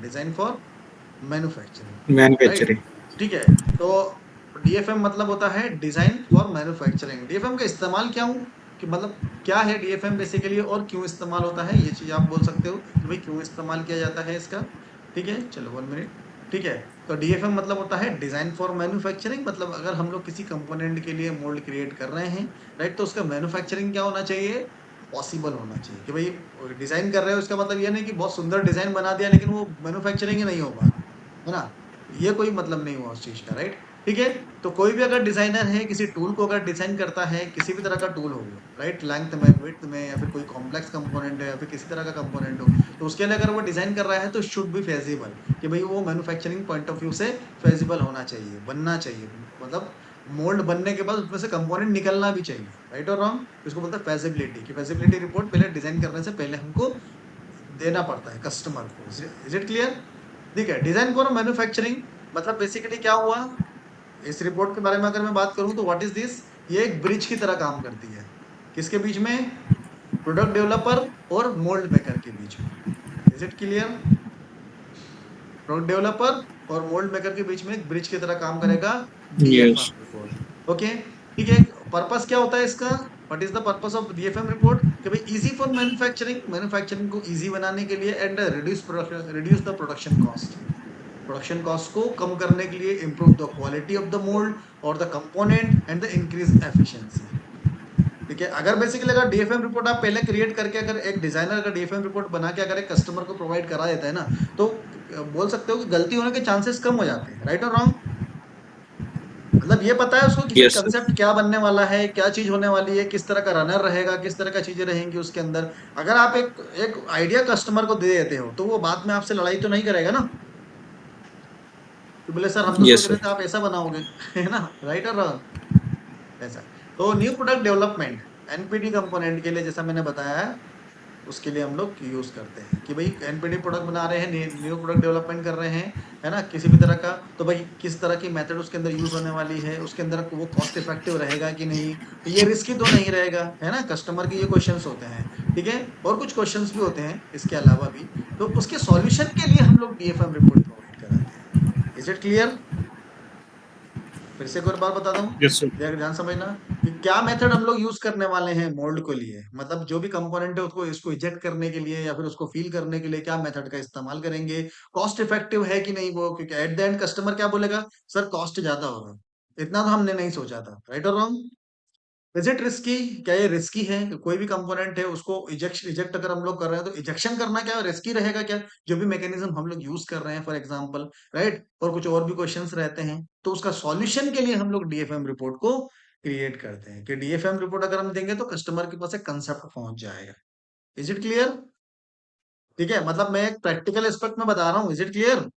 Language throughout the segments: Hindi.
Design for manufacturing, right? Manufacturing. ठीक है। तो डीएफएम मतलब होता है डिजाइन फॉर मैन्युफैक्चरिंग। डीएफएम का इस्तेमाल क्या हूँ कि मतलब क्या है डीएफएम बेसिकली और क्यों इस्तेमाल होता है, ये चीज आप बोल सकते हो कि भाई क्यों इस्तेमाल किया जाता है इसका। ठीक है, चलो 1 मिनट। ठीक है, तो डीएफएम मतलब होता है डिजाइन फॉर मैन्युफैक्चरिंग, मतलब अगर हम लोग किसी कंपोनेंट के लिए मोल्ड क्रिएट कर रहे हैं, राइट, तो उसका मैन्युफैक्चरिंग क्या होना चाहिए, पॉसिबल होना चाहिए। कि भाई डिजाइन कर रहे हो इसका मतलब ये नहीं कि बहुत सुंदर डिजाइन बना दिया लेकिन वो मैन्युफैक्चरिंग ही नहीं हो पा रहा, है ना? ये कोई मतलब नहीं हुआ उस चीज का, राइट? ठीक है। तो कोई भी अगर डिजाइनर है किसी टूल को अगर डिजाइन करता है, किसी भी तरह का टूल हो वो, राइट, लेंथ में, विड्थ में, या फिर कोई कॉम्प्लेक्स कंपोनेंट है या फिर किसी तरह का कंपोनेंट हो, तो उसके लिए अगर वो डिजाइन कर रहा है तो शुड बी फेजिबल, कि भाई वो मैन्युफैक्चरिंग पॉइंट ऑफ व्यू से फेजिबल होना चाहिए, बनना चाहिए। मतलब मोल्ड बनने के बाद उसमें से कंपोनेंट निकलना भी चाहिए, राइट और रॉन्ग? इसको बोलते हैं फेजिबिलिटी, कि फेजिबिलिटी रिपोर्ट पहले डिजाइन करने से पहले हमको देना पड़ता है कस्टमर को। Is it clear? ठीक है। डिजाइन फॉर मैन्युफैक्चरिंग मतलब बेसिकली क्या हुआ, इस रिपोर्ट के बारे में अगर मैं बात करूं तो व्हाट इज दिस, ये एक ब्रिज की तरह काम करती है। किसके बीच में? प्रोडक्ट डेवलपर और मोल्ड मेकर के बीच में। Is it clear? Product developer और मोल्ड मेकर के बीच में एक ब्रिज की तरह काम करेगा यस। DFM report. ओके, ठीक है। पर्पस क्या होता है इसका? What is the purpose of DFM report? कि भाई इजी फॉर मैन्युफैक्चरिंग, मैन्युफैक्चरिंग को इजी बनाने के लिए, and reduce the production cost, production cost को कम करने के लिए, improve the quality of the mould और the component and the increase efficiency. ठीक है। अगर बेसिकली अगर डीएफएम रिपोर्ट आप पहले क्रिएट करके, अगर एक डिजाइनर अगर डीएफएम रिपोर्ट बना के अगर एक कस्टमर को प्रोवाइड करा देता है ना, तो बोल सकते हो कि गलती होने के चांसेस कम हो जाते हैं, राइट और रॉन्ग? मतलब ये पता है उसको कि भाई यस सर। कंसेप्ट क्या बनने वाला है, क्या चीज होने वाली है, किस तरह का रनर रहेगा, किस तरह का चीजें रहेंगी उसके अंदर। अगर आप एक एक आइडिया कस्टमर को दे देते हो तो वो बाद में आपसे लड़ाई तो नहीं करेगा ना, कि बोले सर हम तो सोच यस रहे सर। थे आप ऐसा बनाओगे। है ना? राइट और रॉन्ग? ऐसा। तो new product development, NPD component के लिए जैसा मैंने बताया है, उसके लिए हम लोग यूज करते हैं कि भाई एनपीडी प्रोडक्ट बना रहे हैं, न्यू प्रोडक्ट डेवलपमेंट कर रहे हैं, है ना, किसी भी तरह का, तो भाई किस तरह की मेथड उसके अंदर यूज होने वाली है, उसके अंदर वो कॉस्ट इफेक्टिव रहेगा कि नहीं, ये रिस्की तो नहीं रहेगा, है ना? कस्टमर के ये क्वेश्चंस होते हैं। ठीक है। और कुछ क्वेश्चंस भी होते हैं इसके अलावा भी, तो उसके सॉल्यूशन के लिए हम लोग डीएफएम रिपोर्ट प्रोवाइड कराते हैं। Is it clear? फिर से एक और बार बता दूं, यस सर। ध्यान समझना, कि क्या मेथड हम लोग यूज करने वाले हैं मोल्ड को लिए, मतलब जो भी कंपोनेंट है उसको इसको इजेक्ट करने के लिए या फिर उसको फील करने के लिए क्या मेथड का इस्तेमाल करेंगे, कॉस्ट इफेक्टिव है कि नहीं वो, क्योंकि एट द एंड कस्टमर क्या बोलेगा, सर कॉस्ट ज्यादा होगा। इतना तो हमने नहीं सोचा था, राइट और रॉन्ग? Is it risky? क्या ये रिस्की है कि कोई भी कंपोनेंट है उसको इजेक्ट इजेक्ट अगर हम लोग कर रहे हैं तो इजेक्शन करना क्या रिस्की रहेगा क्या, जो भी मैकेनिज्म हम लोग यूज कर रहे हैं फॉर एग्जांपल, राइट? और कुछ और भी क्वेश्चंस रहते हैं, तो उसका सॉल्यूशन के लिए हम लोग डीएफएम रिपोर्ट को क्रिएट करते हैं, कि डीएफएम रिपोर्ट अगर हम देंगे तो कस्टमर के पास एक कंसेप्ट पहुंच जाएगा। Is it clear? ठीक है, मतलब मैं एक प्रैक्टिकल एस्पेक्ट में बता रहा हूँ। Is it clear?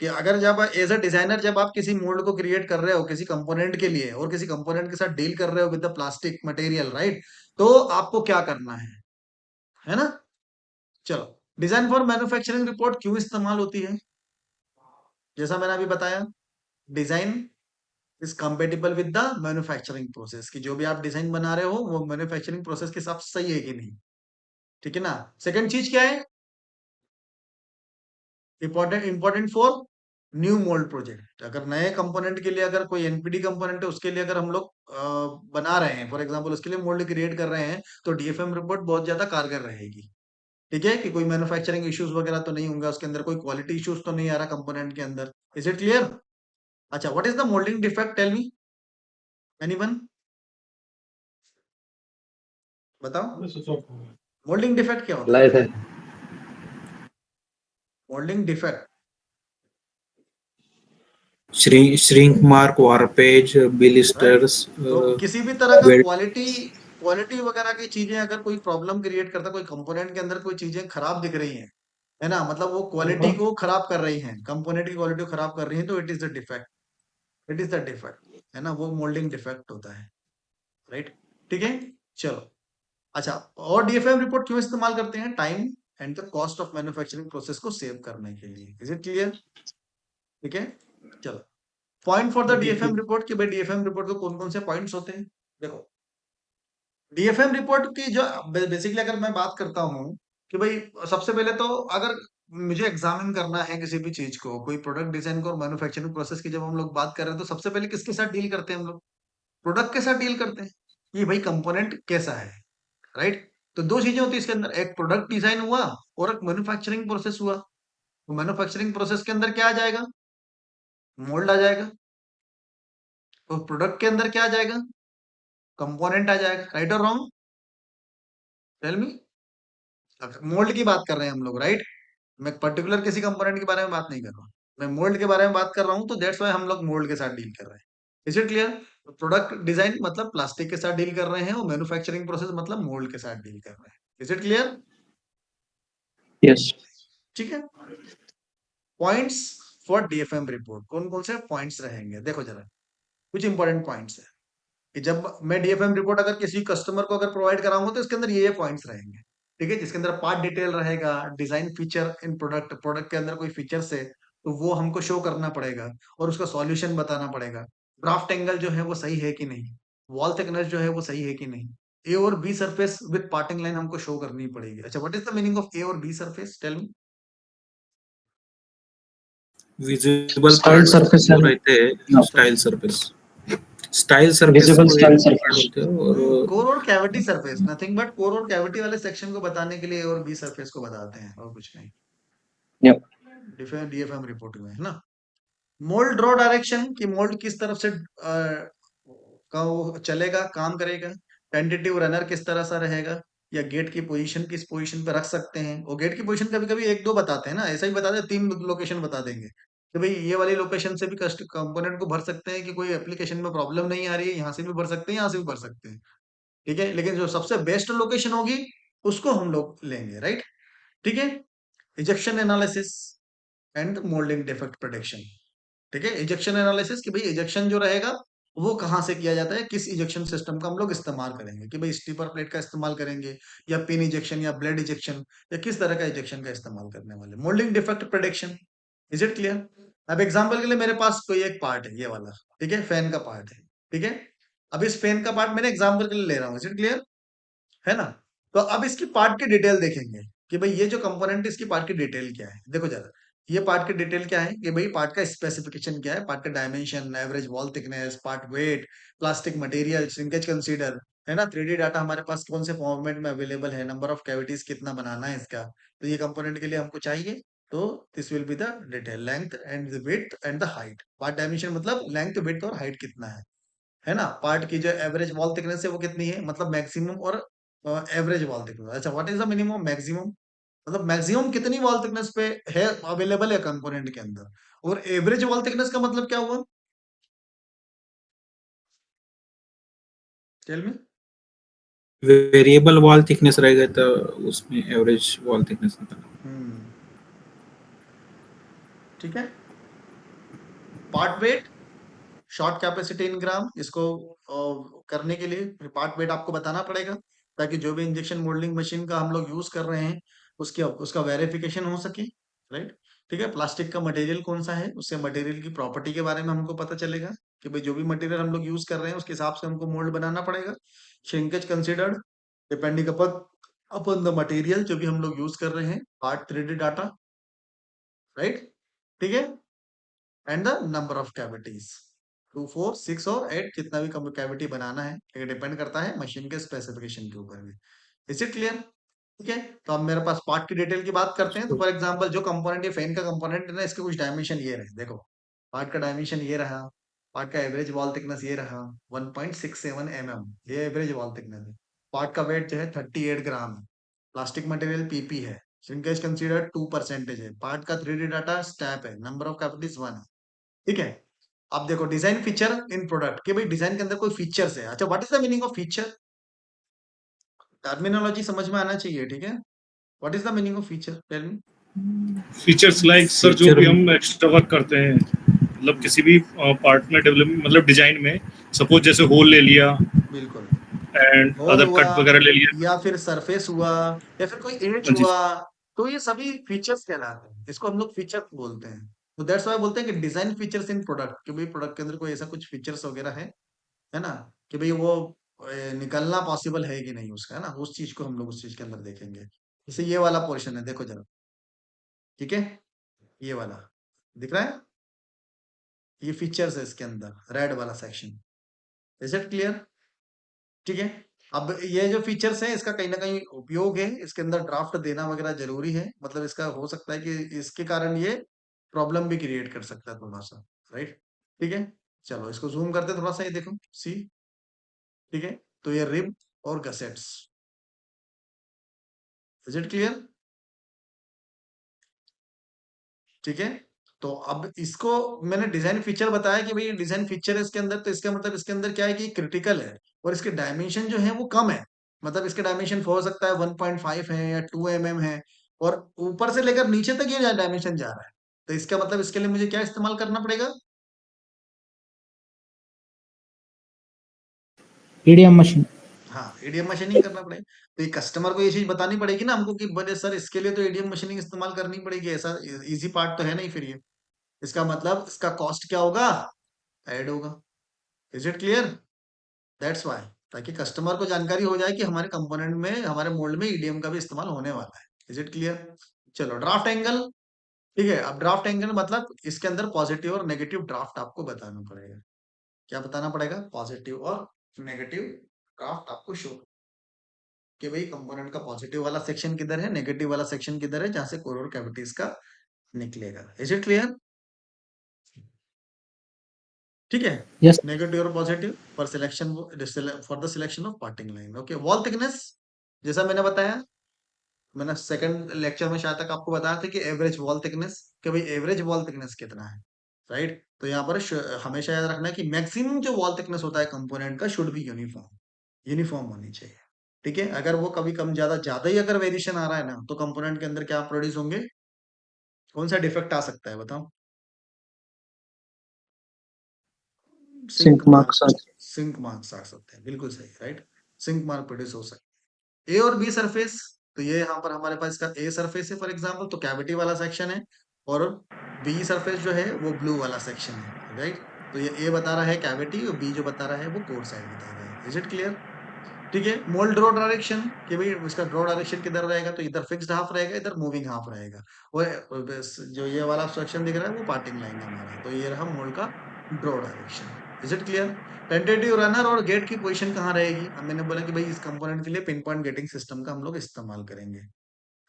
कि अगर जब एज अ डिजाइनर जब आप किसी मोल्ड को क्रिएट कर रहे हो किसी कंपोनेंट के लिए और किसी कंपोनेंट के साथ डील कर रहे हो with the plastic material, right, तो आपको क्या करना है ना? चलो, डिजाइन फॉर मैन्युफैक्चरिंग रिपोर्ट क्यों इस्तेमाल होती है? जैसा मैंने अभी बताया, design is compatible with the manufacturing process, कि जो भी आप डिजाइन बना रहे हो वो मैन्युफैक्चरिंग प्रोसेस के हिसाब से सही है कि नहीं। ठीक है ना? सेकंड चीज क्या है, important important for new mould project, अगर नए कंपोनेंट के लिए अगर कोई एनपीडी कंपोनेंट है उसके लिए अगर हम लोग बना रहे हैं फॉर एग्जांपल उसके लिए मोल्ड क्रिएट कर रहे हैं, तो डीएफएम रिपोर्ट बहुत ज्यादा कारगर रहेगी। ठीक है, कि कोई मैन्युफैक्चरिंग इश्यूज वगैरह तो नहीं होंगे उसके अंदर, कोई क्वालिटी इश्यूज तो नहीं आ रहा कंपोनेंट के अंदर। Is it clear? अच्छा, what is the moulding defect, tell me, anyone, बताओ। मोल्डिंग डिफेक्ट क्या होता है? लाइट है। Moulding defect, shrink mark, warpage, right? Blisters, तो किसी भी तरह का वेट। क्वालिटी क्वालिटी वगैरह की चीजें अगर कोई प्रॉब्लम क्रिएट करता है, कोई कंपोनेंट के अंदर कोई चीजें खराब दिख रही हैं, है ना, मतलब वो क्वालिटी को खराब कर रही हैं, कंपोनेंट की क्वालिटी को खराब कर रही है, तो it is the defect, it is the defect, है ना, वो मोल्डिंग डिफेक्ट होता है, राइट? ठीक है। चलो, अच्छा, और डीएफएम रिपोर्ट क्यों इस्तेमाल करते हैं? Time and the cost of manufacturing process को सेव करने के लिए। Is it clear? ठीक है। चलो, point for the DFM report, कि भाई डीएफएम रिपोर्ट को कौन कौन से पॉइंट्स होते हैं, देखो। डीएफएम रिपोर्ट की जो बेसिकली अगर मैं बात करता हूँ कि भाई सबसे पहले तो अगर मुझे एग्जामिन करना है किसी भी चीज को, कोई प्रोडक्ट डिजाइन को और मैन्युफैक्चरिंग प्रोसेस की जब हम लोग बात कर रहे हैं तो सबसे पहले किसके साथ डील करते हैं हम लोग? प्रोडक्ट के साथ डील करते हैं कि भाई कंपोनेंट कैसा है, राइट? तो दो चीजें होती है इसके अंदर, एक प्रोडक्ट डिजाइन हुआ और एक मैन्युफैक्चरिंग प्रोसेस हुआ। तो मैन्युफैक्चरिंग प्रोसेस के अंदर क्या आ जाएगा? मोल्ड आ जाएगा। तो प्रोडक्ट के अंदर क्या आ जाएगा? कंपोनेंट आ जाएगा। राइट और रॉन्ग? Tell me. मोल्ड की बात कर रहे हैं हम लोग, राइट? मैं पर्टिकुलर किसी कंपोनेंट के बारे में बात नहीं कर रहा हूँ, मैं मोल्ड के बारे में बात कर रहा हूँ, तो दैट्स वाई हम लोग मोल्ड के साथ डील कर रहे हैं। Is it clear? Product design मतलब प्लास्टिक के साथ डील कर रहे हैं और मैन्युफैक्चरिंग प्रोसेस मतलब मोल्ड के साथ डील कर रहे हैं। Is it clear? Yes. ठीक है। पॉइंट्स फॉर डीएफएम रिपोर्ट, कौन कौन से पॉइंट्स रहेंगे देखो जरा, कुछ इंपॉर्टेंट पॉइंट्स है कि जब मैं डीएफएम रिपोर्ट अगर किसी कस्टमर को अगर प्रोवाइड कराऊंगा तो इसके अंदर ये पॉइंट्स रहेंगे। ठीक है, जिसके अंदर पार्ट डिटेल रहेगा, design feature in product, product के अंदर कोई फीचर्स है तो वो हमको शो करना पड़ेगा और उसका सॉल्यूशन बताना पड़ेगा। ड्राफ्ट एंगल जो है वो सही है कि नहीं, वॉल थिकनेस जो है वो सही है कि नहीं, ए और B surface with parting line हमको शो करनी पड़ेगी। अच्छा, what is the meaning of A और B surface? Tell me. Visible style parts surface जो है। रहते हैं style surface, style surface visible को स्टाइल एक सरफेस। बोलते हैं। और कोर और cavity surface, nothing but core और कैविटी वाले सेक्शन को बताने के लिए ए और बी सरफेस को बताते हैं और कुछ नहीं। यप। डीएफएम रिपोर्ट में है ना। मोल्ड ड्रॉ डायरेक्शन की मोल्ड किस तरफ से का वो चलेगा, काम करेगा। टेंटेटिव रनर किस तरह सा रहेगा, या गेट की पोजीशन किस पोजीशन पे रख सकते हैं। और गेट की पोजीशन कभी कभी एक दो बताते हैं ना, ऐसा ही बताते हैं, तीन लोकेशन बता देंगे कि भाई ये वाली लोकेशन से भी कस्ट कंपोनेंट को भर सकते हैं कि कोई एप्लीकेशन में प्रॉब्लम नहीं आ रही है, यहाँ से भी भर सकते हैं, यहाँ से भी भर सकते हैं। ठीक है, लेकिन जो सबसे बेस्ट लोकेशन होगी उसको हम लोग लेंगे, राइट? ठीक है। Ejection analysis and moulding defect protection. ठीक है, इजेक्शन एनालिसिस कि भाई इजेक्शन जो रहेगा वो कहाँ से किया जाता है, किस इजेक्शन सिस्टम का हम लोग इस्तेमाल करेंगे, कि भाई स्टीपर प्लेट का इस्तेमाल करेंगे या पिन इजेक्शन या ब्लेड इजेक्शन, या किस तरह का इजेक्शन का इस्तेमाल करने वाले। Moulding defect protection. Is it clear? अब एग्जांपल के लिए मेरे पास कोई एक पार्ट है, ये वाला, ठीक है, फैन का पार्ट है। ठीक है, अब इस फैन का पार्ट मैंने एग्जांपल के लिए ले रहा हूँ। Is it clear? है ना। तो अब इसकी पार्ट की डिटेल देखेंगे कि भाई ये जो कंपोनेंट है इसकी पार्ट की डिटेल क्या है। देखो जरा, ये पार्ट की डिटेल क्या है कि भाई पार्ट का स्पेसिफिकेशन क्या है, पार्ट का dimension, average wall thickness, part weight, plastic material, shrinkage consider, है ना। 3D डाटा हमारे पास कौन से फॉर्मेट में अवेलेबल है, नंबर ऑफ कैविटीज कितना बनाना है इसका, तो ये कंपोनेंट के लिए हमको चाहिए। तो this will be the detail, length and the width and the height. Part dimension मतलब लेंथ, विड्थ और हाइट कितना है ना। पार्ट की जो एवरेज वॉल थिकनेस है वो कितनी है, मतलब मैक्सिमम और एवरेज वॉल थिकनेस। अच्छा, what is the minimum maximum, मतलब मैक्सिमम कितनी वॉल थिकनेस पे है, अवेलेबल है कंपोनेंट के अंदर। और एवरेज वॉल थिकनेस का मतलब क्या हुआ? Tell me. Variable wall thickness रहेगा तो उसमें एवरेज वॉल थिकनेस निकलना। हम्म, ठीक है। Part weight, shot capacity in gram, इसको करने के लिए पार्ट वेट आपको बताना पड़ेगा, ताकि जो भी इंजेक्शन मोल्डिंग मशीन का हम लोग यूज कर रहे हैं उसके उसका वेरिफिकेशन हो सके, राइट? ठीक है, प्लास्टिक का मटेरियल कौन सा है, उससे मटेरियल की प्रॉपर्टी के बारे में हमको पता चलेगा कि भाई जो भी मटेरियल हम लोग यूज कर रहे हैं उसके हिसाब से हमको मोल्ड बनाना पड़ेगा। Shrinkage considered depending upon upon the material जो भी हम लोग यूज कर रहे हैं, पार्ट 3D डाटा, राइट? ठीक है। And the number of cavities, 2, 4, 6 और 8, जितना भी कैविटी बनाना है, ये डिपेंड करता है मशीन के स्पेसिफिकेशन के ऊपर में। Is it clear? ठीक है। तो अब मेरे पास पार्ट की डिटेल की बात करते हैं। तो फॉर एग्जांपल जो कंपोनेंट, ये फैन का कंपोनेंट है ना, इसके कुछ डायमेंशन ये रहे, देखो। पार्ट का डायमेंशन ये रहा, पार्ट का एवरेज वॉल थिकनेस ये रहा 1.67 mm, ये एवरेज वॉल थिकनेस है। पार्ट का वेट जो है 38 ग्राम है। प्लास्टिक मटेरियल पीपी है। श्रिंकेज कंसीडर 2% है। पार्ट का 3D डाटा स्टैप है। नंबर ऑफ कैविटीज 1 है। ठीक है। अब देखो डिजाइन फीचर इन प्रोडक्ट, कि भाई डिजाइन के अंदर कोई फीचर्स है। अच्छा, what is the meaning of feature? Terminology समझ में आना चाहिए, ठीक है। What is the meaning of feature? Tell me. Features like sir जो फीचर भी हम एक्स्ट्रा वर्क करते हैं, मतलब किसी भी पार्ट में डेवलप, मतलब डिजाइन में, सपोज जैसे होल ले लिया बिल्कुल। एंड होल अदर हुआ, कट वगैरह ले लिया। या फिर सरफेस हुआ, या फिर कोई एज हाँ जी। हुआ, तो ये सभी फीचर्स कहलाते हैं, इसको हम लोग फीचर बोलते हैं। तो दैट्स व्हाई बोलते हैं कि डिजाइन फीचर्स इन प्रोडक्ट, कि भाई प्रोडक्ट के अंदर कोई ऐसा कुछ फीचर्स वगैरह है ना, कि भाई वो निकलना पॉसिबल है कि नहीं उसका, है ना, उस चीज को हम लोग उस चीज के अंदर देखेंगे। जैसे ये वाला पोर्शन है, देखो जरा, ठीक है, ये वाला दिख रहा है, ये फीचर्स है इसके अंदर, रेड वाला सेक्शन। Is it clear? ठीक है, अब ये जो फीचर्स है इसका कहीं ना कहीं उपयोग है, इसके अंदर ड्राफ्ट देना वगैरह जरूरी है, मतलब इसका हो सकता है कि इसके कारण ये प्रॉब्लम भी क्रिएट कर सकता है थोड़ा सा, राइट? ठीक है, चलो इसको जूम करते हैं थोड़ा सा, ये देखो सी, ठीक है, तो ये रिब और गसेट्स। Is it clear? ठीक है, तो अब इसको मैंने डिजाइन फीचर बताया कि भाई डिजाइन फीचर है इसके अंदर, तो इसका मतलब इसके अंदर क्या है कि क्रिटिकल है, और इसके डायमेंशन जो है वो कम है, मतलब इसके डायमेंशन हो सकता है 1.5 है या 2 mm है, और ऊपर से लेकर नीचे तक ये डायमेंशन जा रहा है, तो इसका मतलब इसके लिए मुझे क्या इस्तेमाल करना पड़ेगा? EDM machine. हाँ, ईडीएम मशीनिंग करना पड़ेगा। तो ये कस्टमर को ये चीज बतानी पड़ेगी ना हमको कि बड़े सर इसके लिए तो ईडीएम मशीनिंग इस्तेमाल करनी पड़ेगी, ऐसा इजी पार्ट तो है नहीं फिर ये, इसका मतलब इसका कॉस्ट क्या होगा? ऐड होगा। Is it clear? That's why, ताकि कस्टमर को जानकारी हो जाए कि हमारे कंपोनेंट में, हमारे मोल्ड में ईडीएम का भी इस्तेमाल होने वाला है। Is it clear? चलो ड्राफ्ट एंगल, ठीक है, अब ड्राफ्ट एंगल मतलब इसके अंदर पॉजिटिव और नेगेटिव ड्राफ्ट आपको बताना पड़ेगा। क्या बताना पड़ेगा? पॉजिटिव और नेगेटिव ड्राफ्ट आपको शो, कि भाई कंपोनेंट का पॉजिटिव वाला सेक्शन किधर है, नेगेटिव वाला सेक्शन किधर है, जहां से कोर और कैविटीज का निकलेगा। Is it clear? ठीक है, यस। नेगेटिव और positive for selection, for the selection of parting line. Okay, wall thickness, जैसा मैंने बताया, मैंने सेकंड लेक्चर में शायद तक आपको बताया था कि एवरेज वॉल थिकनेस, कि भाई एवरेज वॉल थिकनेस कितना है, राइट? तो यहाँ पर हमेशा याद रखना है कि मैक्सिमम जो वॉल थिकनेस होता है कंपोनेंट का शुड बी यूनिफॉर्म, यूनिफॉर्म होनी चाहिए। ठीक है, अगर वो कभी कम ज्यादा ज्यादा ही अगर वेरिएशन आ रहा है ना, तो कंपोनेंट के अंदर क्या प्रोड्यूस होंगे, कौन सा डिफेक्ट आ सकता है बताओ? Sink sink mark, marks. Sink marks आ सकते हैं, बिल्कुल सही, राइट? सिंक मार्क प्रोड्यूस हो सकते हैं। ए और बी सरफेस, तो ये यहाँ पर हमारे पास इसका ए सरफेस है फॉर एग्जांपल, तो कैविटी वाला सेक्शन है, और बी सरफेस जो है वो ब्लू वाला सेक्शन है, राइट? तो ये ए बता रहा है कैविटी, और बी जो बता रहा है वो कोर साइड बता रहा है। Is it clear? ठीक है, मोल्ड ड्रॉ डायरेक्शन, कि भाई उसका ड्रॉ डायरेक्शन किधर रहेगा, तो इधर फिक्स्ड हाफ रहेगा, इधर मूविंग हाफ रहेगा, और जो ये वाला सेक्शन दिख रहा है वो पार्टिंग लाइन हमारा, तो ये रहा मोल्ड का draw direction. Is it clear? Tentative runner और गेट की पोजीशन कहाँ रहेगी? अब मैंने बोला कि भाई इस कंपोनेंट के लिए पिन पॉइंट गेटिंग सिस्टम का हम लोग इस्तेमाल करेंगे,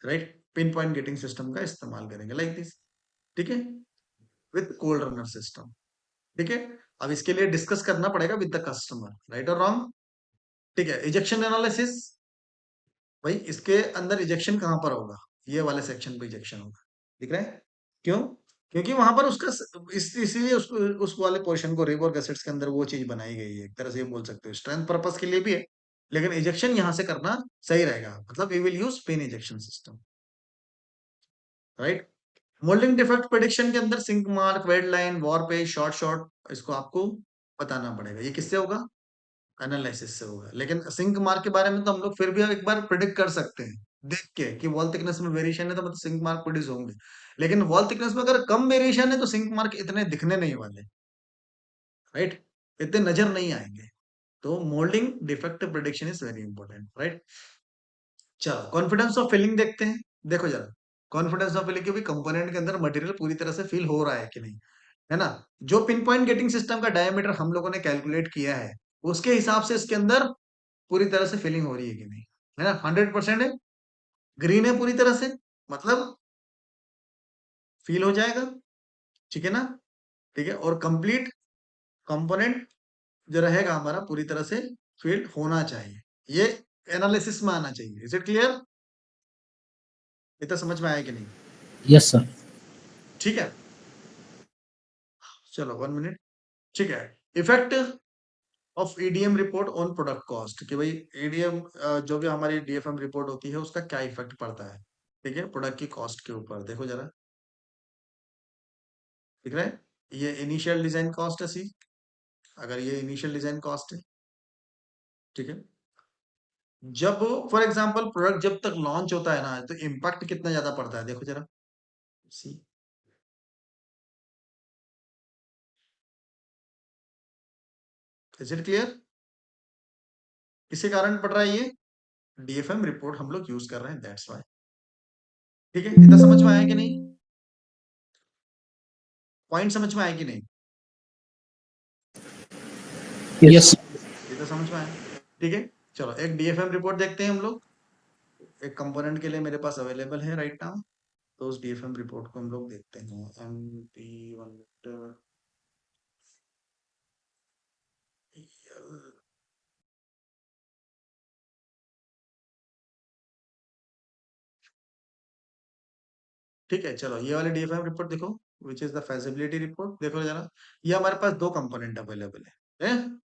right? Pin point getting system का इस्तेमाल करेंगे लाइक दिस, ठीक है, विथ कोल्ड रनर सिस्टम। ठीक है, अब इसके लिए डिस्कस करना पड़ेगा विद द कस्टमर, राइट और रॉन्ग? ठीक है, इजेक्शन एनालिसिस, भाई इसके अंदर इजेक्शन कहां पर होगा? ये वाले सेक्शन पे इजेक्शन होगा, दिख रहा है? क्यों? क्योंकि वहां पर उसका इसीलिए उस वाले पोर्शन को रिब और गसेट्स के अंदर वो चीज बनाई गई है, एक तरह से ये बोल सकते हो स्ट्रेंथ पर्पस के लिए भी है, लेकिन इजेक्शन यहां से करना सही रहेगा, मतलब we will use pin ejection system, right? Moulding defect prediction के अंदर sink mark, weld line, warpage, short shot, इसको आपको बताना पड़ेगा। ये किससे होगा? एनालिसिस से होगा, लेकिन सिंक मार्क के बारे में तो हम लोग फिर भी एक बार प्रिडिक्ट कर सकते हैं देख के कि वॉल थिकनेस में वेरिएशन है तो मतलब सिंक मार्क प्रोड्यूस होंगे, लेकिन वॉल थिकनेस में अगर कम वेरिएशन है तो सिंक मार्क इतने दिखने नहीं वाले, राइट? इतने नजर नहीं आएंगे। तो moulding defect prediction is very important, right? चलो कॉन्फिडेंस ऑफ फिलिंग देखते हैं। देखो जरा, कॉन्फिडेंस ऑफ फिलिंग के भी कंपोनेंट के अंदर मटेरियल पूरी तरह से फिल हो रहा है कि नहीं, है ना? जो पिन पॉइंट गेटिंग सिस्टम का डायमीटर हम लोगों ने कैलकुलेट किया है, उसके हिसाब से इसके अंदर पूरी तरह से फिलिंग हो रही है कि नहीं, है ना? 100% है, ग्रीन है पूरी तरह से, मतलब फील हो जाएगा, ठीक है ना? ठीक है, और कंप्लीट कंपोनेंट जो रहेगा हमारा पूरी तरह से फील्ड होना चाहिए, ये एनालिसिस में आना चाहिए। Is it clear? इतना समझ में आया कि नहीं? Yes sir. ठीक है, चलो 1 मिनट। ठीक है, effect of EDM report on product cost, कि भाई ईडीएम जो भी हमारी डीएफएम रिपोर्ट होती है उसका क्या इफेक्ट पड़ता है, ठीक है, प्रोडक्ट की कॉस्ट के ऊपर। देखो जरा, दिख रहा है? ये इनिशियल डिजाइन कॉस्ट है सी, अगर ये इनिशियल डिजाइन कॉस्ट है, ठीक है, जब फॉर एग्जांपल प्रोडक्ट जब तक लॉन्च होता है ना, तो इम्पैक्ट कितना ज्यादा पड़ता है, देखो जरा सी। Is it clear? किसके कारण पड़ रहा है ये? डीएफएम रिपोर्ट हम लोग यूज कर रहे हैं, दैट्स व्हाई। ठीक है, इतना समझ में आया कि नहीं? पॉइंट समझ में आए कि नहीं? यस ये तो समझ में आया, ठीक है। चलो एक डीएफएम रिपोर्ट देखते हैं हम लोग, एक कंपोनेंट के लिए मेरे पास अवेलेबल है राइट नाउ, तो उस डीएफएम रिपोर्ट को हम लोग देखते हैं। MP1 ठीक है। चलो ये वाले डीएफएम रिपोर्ट देखो, विच इज द फेजिबिलिटी रिपोर्ट। देखो जरा, ये हमारे पास दो कंपोनेंट अवेलेबल है,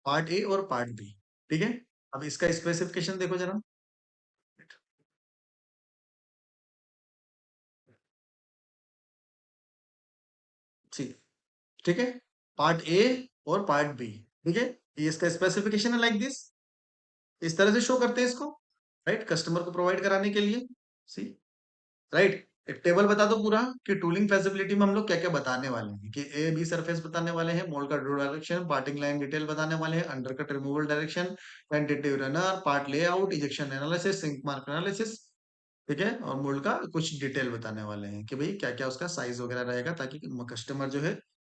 पार्ट ए और पार्ट बी, ठीक है। अब इसका स्पेसिफिकेशन देखो जरा, ठीक है, पार्ट ए और पार्ट बी, ठीक है। ये इसका स्पेसिफिकेशन है लाइक दिस, इस तरह से शो करते हैं इसको, राइट, कस्टमर को प्रोवाइड कराने के लिए। सी, राइट, एक टेबल बता दो पूरा कि टूलिंग फैसिलिटी में हम लोग क्या क्या बताने वाले हैं, कि ए बी सरफेस बताने वाले हैं, मोल्ड का draw direction, parting line detail बताने वाले हैं, undercut removal direction, tentative runner, part layout, ejection analysis, sink mark analysis, ठीक है। और मोल्ड का कुछ डिटेल बताने वाले हैं कि भाई क्या क्या उसका साइज वगैरह रहेगा, ताकि कस्टमर जो है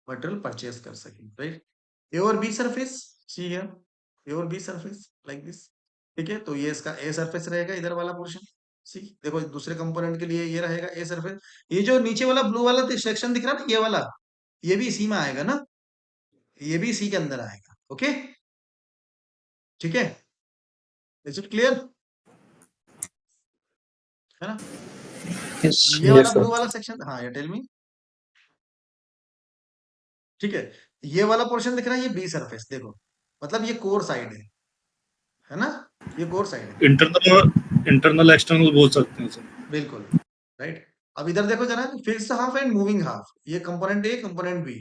मटेरियल परचेज कर सके, राइट। ए और बी सरफेस, सी है, ए और बी सरफेस लाइक दिस, ठीक है। तो ये इसका ए सरफेस रहेगा, इधर वाला पोर्शन। सी देखो, दूसरे कंपोनेंट के लिए ये रहेगा ए सरफेस। ये जो नीचे वाला ब्लू वाला सेक्शन दिख रहा है ना, ये वाला, ये भी इसी में आएगा ना, ये भी इसी के अंदर आएगा, ओके, ठीक है। इज इट क्लियर, है ना? यस ये वाला यस ब्लू सर वाला सेक्शन, हाँ, ये टेल मी, ठीक है। ये वाला पोर्शन दिख रहा है, ये बी सरफेस, देखो, मतलब ये कोर साइड है ना, ये कोर साइड है, इंटरनल एक्सटर्नल बोल सकते हैं सर। बिल्कुल, राइट। अब इधर देखो जरा, fixed half and moving half, ये कंपोनेंट ए कंपोनेंट बी,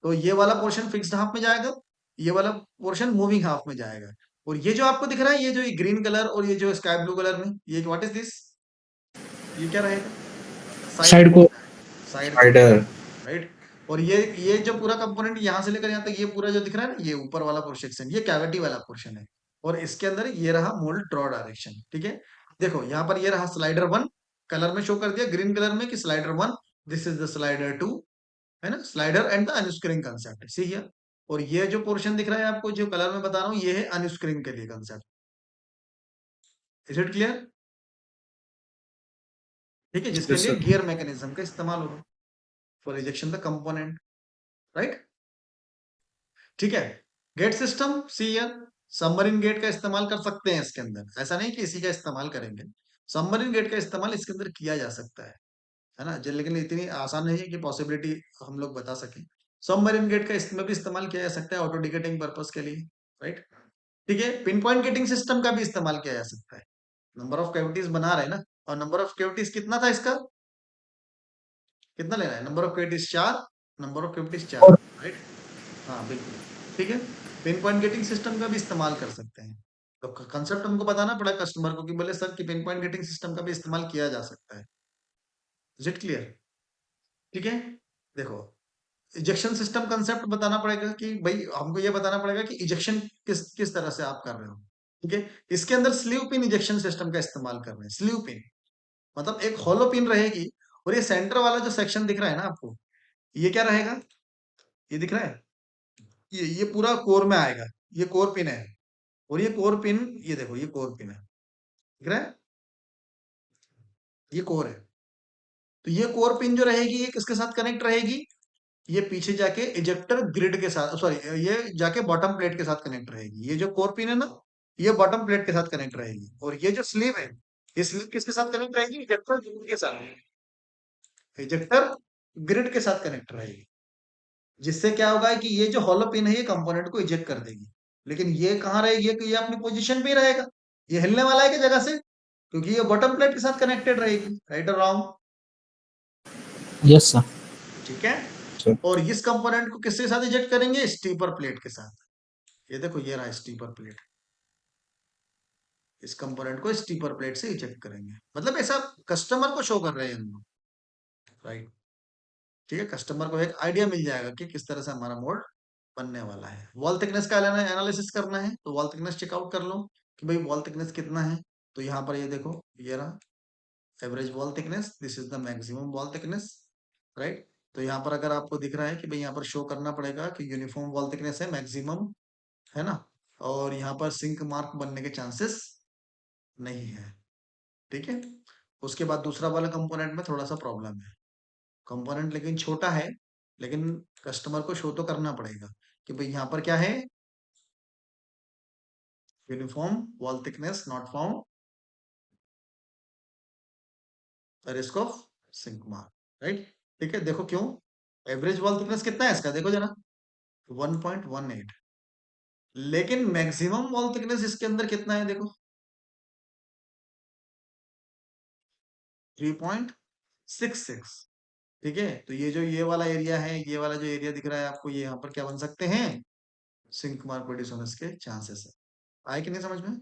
तो ये वाला पोर्शन फिक्स्ड हाफ में जाएगा, ये वाला पोर्शन मूविंग हाफ में जाएगा। और ये जो आपको दिख रहा है, ये जो ग्रीन कलर और ये जो स्काई ब्लू कलर में, ये व्हाट इज दिस, ये क्या रहेगा? साइड साइड कोर, को साइड कोर, स्पाइडर राइट। और ये जो पूरा कंपोनेंट यहाँ से लेकर यहाँ तक, ये पूरा जो दिख रहा है ना, ये ऊपर वाला पोर्शन, ये कैविटी वाला पोर्शन है। और इसके अंदर ये रहा मोल्ड ड्रॉ डायरेक्शन, ठीक है। देखो यहाँ पर ये रहा स्लाइडर 1, कलर में शो कर दिया ग्रीन कलर में कि slider 1, this is the slider 2, है ना, slider and the unscrewing concept, see here. और ये जो पोर्शन दिख रहा है आपको, जो कलर में बता रहा हूँ, ये है अनस्क्रूइंग के लिए कंसेप्ट। Is it clear? ठीक है, जिसके यस लिए सर गियर मैकेनिज्म का इस्तेमाल होगा for ejection the component, right, ठीक है। Gate system, see here, submarine gate का इस्तेमाल कर सकते हैं इसके अंदर, ऐसा नहीं कि इसी का इस्तेमाल करेंगे, सबमरीन गेट का इस्तेमाल इसके अंदर किया जा सकता है ना, लेकिन इतनी आसान नहीं है कि पॉसिबिलिटी हम लोग बता सकें। सबमरीन गेट का इसमें भी इस्तेमाल किया जा सकता है ऑटो डिकेटिंग पर्पस के लिए, राइट, ठीक है। पिन पॉइंट गेटिंग सिस्टम का भी इस्तेमाल किया जा सकता है, नंबर ऑफ कैविटीज बना रहे हैं ना, और नंबर ऑफ कैविटीज कितना था इसका, कितना लेना है, number of cavities 4, number of cavities 4, और राइट, हाँ बिल्कुल, ठीक है। पिन पॉइंट गेटिंग सिस्टम का भी इस्तेमाल कर सकते हैं, तो कंसेप्ट हमको बताना पड़ा कस्टमर को कि बोले सर कि पिन पॉइंट गेटिंग सिस्टम का भी इस्तेमाल किया जा सकता है। Is it clear? ठीक है। देखो, इजेक्शन सिस्टम कंसेप्ट बताना पड़ेगा कि भाई हमको ये बताना पड़ेगा कि इजेक्शन किस किस तरह से आप कर रहे हो, ठीक है। इसके अंदर स्लीव पिन इजेक्शन सिस्टम का इस्तेमाल कर रहे हैं। स्लीव पिन मतलब एक होलो पिन रहेगी, और ये सेंटर वाला जो सेक्शन दिख रहा है ना आपको, ये क्या रहेगा, ये दिख रहा है, ये पूरा कोर में आएगा, ये कोर पिन है। और ये कोर पिन, ये देखो, ये कोर पिन है, दिख रहा है, ये कोर है। तो ये कोर पिन जो रहेगी, ये किसके साथ कनेक्ट रहेगी, ये पीछे जाके इजेक्टर ग्रिड के साथ, सॉरी, ये जाके बॉटम प्लेट के साथ कनेक्ट रहेगी। ये जो कोर पिन है ना, ये बॉटम प्लेट के साथ कनेक्ट रहेगी। और ये जो स्लीव है, ये स्लीव किसके साथ कनेक्ट रहेगी, इजेक्टर ग्रिड के साथ, इजेक्टर ग्रिड के साथ कनेक्ट रहेगी। जिससे क्या होगा कि ये जो हॉलो पिन है, ये कंपोनेंट को इजेक्ट कर देगी। लेकिन ये कहाँ रहेगी, ये अपनी पोजीशन पे ही रहेगा, ये हिलने वाला है कि जगह से, क्योंकि ये बॉटम प्लेट के साथ कनेक्टेड रहेगी, राइट और रॉन्ग, यस सर ठीक है। सर और इस कंपोनेंट को किसके साथ इजेक्ट करेंगे, स्टीपर प्लेट के साथ। ये देखो, ये रहा स्टीपर प्लेट, इस कंपोनेंट को स्टीपर प्लेट से इजेक्ट करेंगे, मतलब ऐसा कस्टमर को शो कर रहे हैं हम लोग, राइट, ठीक है। कस्टमर को एक आइडिया मिल जाएगा कि किस तरह से हमारा मोल्ड बनने वाला है। वॉल थिकनेस का एनालिसिस करना है, तो वॉल थिकनेस चेकआउट कर लो कि भाई वॉल थिकनेस कितना है। तो यहाँ पर ये देखो, ये रहा average wall thickness, this is the maximum wall thickness, right. तो यहाँ पर अगर आपको दिख रहा है कि भाई यहाँ पर शो करना पड़ेगा कि यूनिफॉर्म वॉल थिकनेस है मैक्सिमम, है ना, और यहाँ पर सिंक मार्क बनने के चांसेस नहीं है। ठीक है, उसके बाद दूसरा वाला कंपोनेंट में थोड़ा सा प्रॉब्लम है। कंपोनेंट लेकिन छोटा है, लेकिन कस्टमर को शो तो करना पड़ेगा कि भाई यहाँ पर क्या है, uniform wall thickness not found, risk of sink mark, right. ठीक है, देखो क्यों, एवरेज वॉल थिकनेस कितना है इसका, देखो जरा 1.18, लेकिन मैक्सिमम वॉल थिकनेस इसके अंदर कितना है, देखो 3.66। ठीक है, तो ये जो ये वाला एरिया है, ये वाला जो एरिया दिख रहा है आपको, ये यहाँ पर क्या बन सकते हैं, सिंक मार्क प्रोड्यूस होने के चांसेस है। आए कि नहीं समझ में?